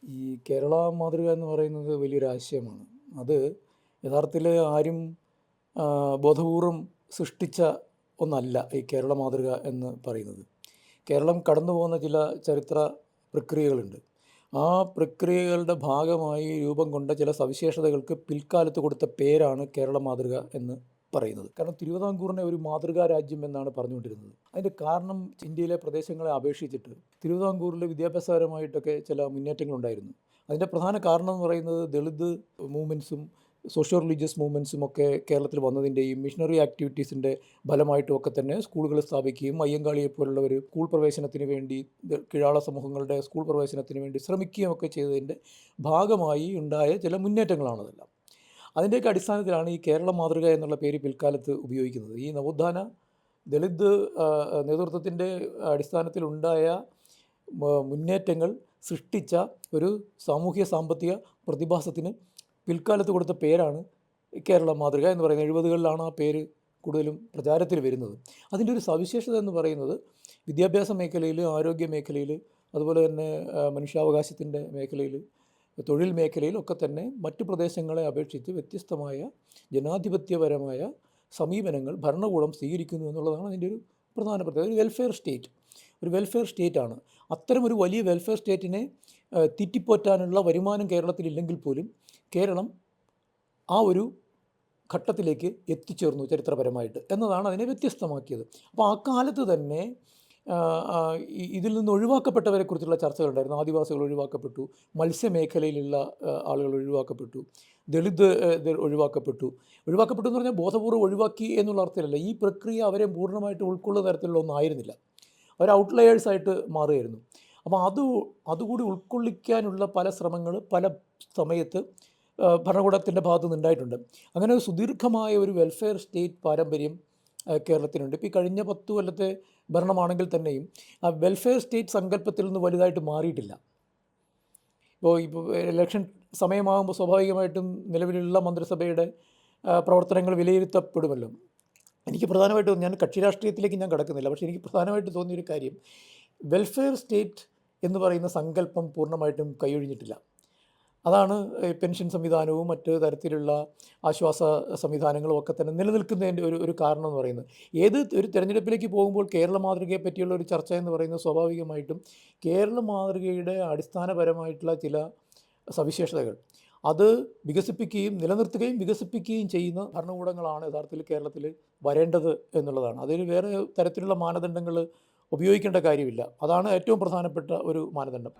ഈ കേരള മാതൃക എന്ന് പറയുന്നത് വലിയൊരു ആശയമാണ്. അത് യഥാർത്ഥത്തിൽ ആരും ബോധപൂർവം സൃഷ്ടിച്ച ഒന്നല്ല ഈ കേരള മാതൃക എന്ന് പറയുന്നത്. കേരളം കടന്നു പോകുന്ന ചില ചരിത്ര പ്രക്രിയകളുണ്ട്. ആ പ്രക്രിയകളുടെ ഭാഗമായി രൂപം കൊണ്ട ചില സവിശേഷതകൾക്ക് പിൽക്കാലത്ത് കൊടുത്ത പേരാണ് കേരള മാതൃക എന്ന് പറയുന്നത്. കാരണം തിരുവിതാംകൂറിനെ ഒരു മാതൃകാ രാജ്യം എന്നാണ് പറഞ്ഞുകൊണ്ടിരുന്നത്. അതിൻ്റെ കാരണം ഇന്ത്യയിലെ പ്രദേശങ്ങളെ അപേക്ഷിച്ചിട്ട് തിരുവിതാംകൂറിൽ വിദ്യാഭ്യാസപരമായിട്ടൊക്കെ ചില മുന്നേറ്റങ്ങളുണ്ടായിരുന്നു. അതിൻ്റെ പ്രധാന കാരണം എന്ന് പറയുന്നത് ദളിത് മൂവ്മെൻറ്റ്സും സോഷ്യോ റിലീജിയസ് മൂവ്മെൻറ്റ്സും ഒക്കെ കേരളത്തിൽ വന്നതിൻ്റെയും മിഷണറി ആക്ടിവിറ്റീസിൻ്റെ ഫലമായിട്ടുമൊക്കെ തന്നെ സ്കൂളുകൾ സ്ഥാപിക്കുകയും അയ്യങ്കാളിയെപ്പോലുള്ളവർ സ്കൂൾ പ്രവേശനത്തിന് വേണ്ടി കീഴാള സമൂഹങ്ങളുടെ സ്കൂൾ പ്രവേശനത്തിന് വേണ്ടി ശ്രമിക്കുകയും ഒക്കെ ചെയ്തതിൻ്റെ ഭാഗമായി ഉണ്ടായ ചില മുന്നേറ്റങ്ങളാണതെല്ലാം. അതിൻ്റെയൊക്കെ അടിസ്ഥാനത്തിലാണ് ഈ കേരള മാതൃക എന്നുള്ള പേര് പിൽക്കാലത്ത് ഉപയോഗിക്കുന്നത്. ഈ നവോത്ഥാന ദളിത് നേതൃത്വത്തിൻ്റെ അടിസ്ഥാനത്തിലുണ്ടായ മുന്നേറ്റങ്ങൾ സൃഷ്ടിച്ച ഒരു സാമൂഹ്യ സാമ്പത്തിക പ്രതിഭാസത്തിന് പിൽക്കാലത്ത് കൊടുത്ത പേരാണ് കേരള മാതൃക എന്ന് പറയുന്നത്. 70കളിലാണ് ആ പേര് കൂടുതലും പ്രചാരത്തിൽ വരുന്നത്. അതിൻ്റെ ഒരു സവിശേഷത എന്ന് പറയുന്നത് വിദ്യാഭ്യാസ മേഖലയിൽ, ആരോഗ്യ മേഖലയിൽ, അതുപോലെ തന്നെ മനുഷ്യാവകാശത്തിൻ്റെ മേഖലയിൽ, തൊഴിൽ മേഖലയിലൊക്കെ തന്നെ മറ്റു പ്രദേശങ്ങളെ അപേക്ഷിച്ച് വ്യത്യസ്തമായ ജനാധിപത്യപരമായ സമീപനങ്ങൾ ഭരണകൂടം സ്വീകരിക്കുന്നു എന്നുള്ളതാണ് അതിൻ്റെ ഒരു പ്രധാന പ്രത്യേകത. ഒരു വെൽഫെയർ സ്റ്റേറ്റാണ്. അത്തരം ഒരു വലിയ വെൽഫെയർ സ്റ്റേറ്റിനെ തീറ്റിപ്പോറ്റാനുള്ള വരുമാനം കേരളത്തിലില്ലെങ്കിൽ പോലും കേരളം ആ ഒരു ഘട്ടത്തിലേക്ക് എത്തിച്ചേർന്നു ചരിത്രപരമായിട്ട് എന്നതാണ് അതിനെ വ്യത്യസ്തമാക്കിയത്. അപ്പോൾ ആ കാലത്ത് തന്നെ ഇതിൽ നിന്ന് ഒഴിവാക്കപ്പെട്ടവരെക്കുറിച്ചുള്ള ചർച്ചകളുണ്ടായിരുന്നു. ആദിവാസികൾ ഒഴിവാക്കപ്പെട്ടു, മത്സ്യമേഖലയിലുള്ള ആളുകൾ ഒഴിവാക്കപ്പെട്ടു, ദളിത് ഒഴിവാക്കപ്പെട്ടു എന്ന് പറഞ്ഞാൽ ബോധപൂർവ്വം ഒഴിവാക്കി എന്നുള്ള അർത്ഥത്തിലല്ല. ഈ പ്രക്രിയ അവരെ പൂർണ്ണമായിട്ട് ഉൾക്കൊള്ളുന്ന തരത്തിലുള്ള ഒന്നായിരുന്നില്ല. അവർ ഔട്ട്ലയേഴ്സായിട്ട് മാറുകയായിരുന്നു. അപ്പോൾ അതുകൂടി ഉൾക്കൊള്ളിക്കാനുള്ള പല ശ്രമങ്ങൾ പല സമയത്ത് ഭരണകൂടത്തിൻ്റെ ഭാഗത്തു നിന്നുണ്ടായിട്ടുണ്ട്. അങ്ങനെ ഒരു സുദീർഘമായ ഒരു വെൽഫെയർ സ്റ്റേറ്റ് പാരമ്പര്യം കേരളത്തിനുണ്ട്. ഇപ്പോൾ ഈ കഴിഞ്ഞ 10 കൊല്ലത്തെ ഭരണമാണെങ്കിൽ തന്നെയും ആ വെൽഫെയർ സ്റ്റേറ്റ് സങ്കല്പത്തിൽ നിന്ന് വലുതായിട്ട് മാറിയിട്ടില്ല. ഇപ്പോൾ ഇലക്ഷൻ സമയമാകുമ്പോൾ സ്വാഭാവികമായിട്ടും നിലവിലുള്ള മന്ത്രിസഭയുടെ പ്രവർത്തനങ്ങൾ വിലയിരുത്തപ്പെടുമല്ലോ. എനിക്ക് പ്രധാനമായിട്ടും, ഞാൻ കക്ഷി രാഷ്ട്രീയത്തിലേക്ക് ഞാൻ കടക്കുന്നില്ല, പക്ഷേ എനിക്ക് പ്രധാനമായിട്ട് തോന്നിയൊരു കാര്യം വെൽഫെയർ സ്റ്റേറ്റ് എന്ന് പറയുന്ന സങ്കല്പം പൂർണ്ണമായിട്ടും കൈയൊഴിഞ്ഞിട്ടില്ല. അതാണ് പെൻഷൻ സംവിധാനവും മറ്റ് തരത്തിലുള്ള ആശ്വാസ സംവിധാനങ്ങളും ഒക്കെ തന്നെ നിലനിൽക്കുന്നതിൻ്റെ ഒരു കാരണം എന്ന് പറയുന്നത്. ഏത് ഒരു തിരഞ്ഞെടുപ്പിലേക്ക് പോകുമ്പോൾ കേരള മാതൃകയെ പറ്റിയുള്ള ഒരു ചർച്ച എന്ന് പറയുന്നത് സ്വാഭാവികമായിട്ടും കേരള മാതൃകയുടെ അടിസ്ഥാനപരമായിട്ടുള്ള ചില സവിശേഷതകൾ അത് വികസിപ്പിക്കുകയും നിലനിർത്തുകയും വികസിപ്പിക്കുകയും ചെയ്യുന്ന ഭരണകൂടങ്ങളാണ് യഥാർത്ഥത്തിൽ കേരളത്തിൽ വരേണ്ടത് എന്നുള്ളതാണ്. അതിന് വേറെ തരത്തിലുള്ള മാനദണ്ഡങ്ങൾ ഉപയോഗിക്കേണ്ട കാര്യമില്ല. അതാണ് ഏറ്റവും പ്രധാനപ്പെട്ട ഒരു മാനദണ്ഡം.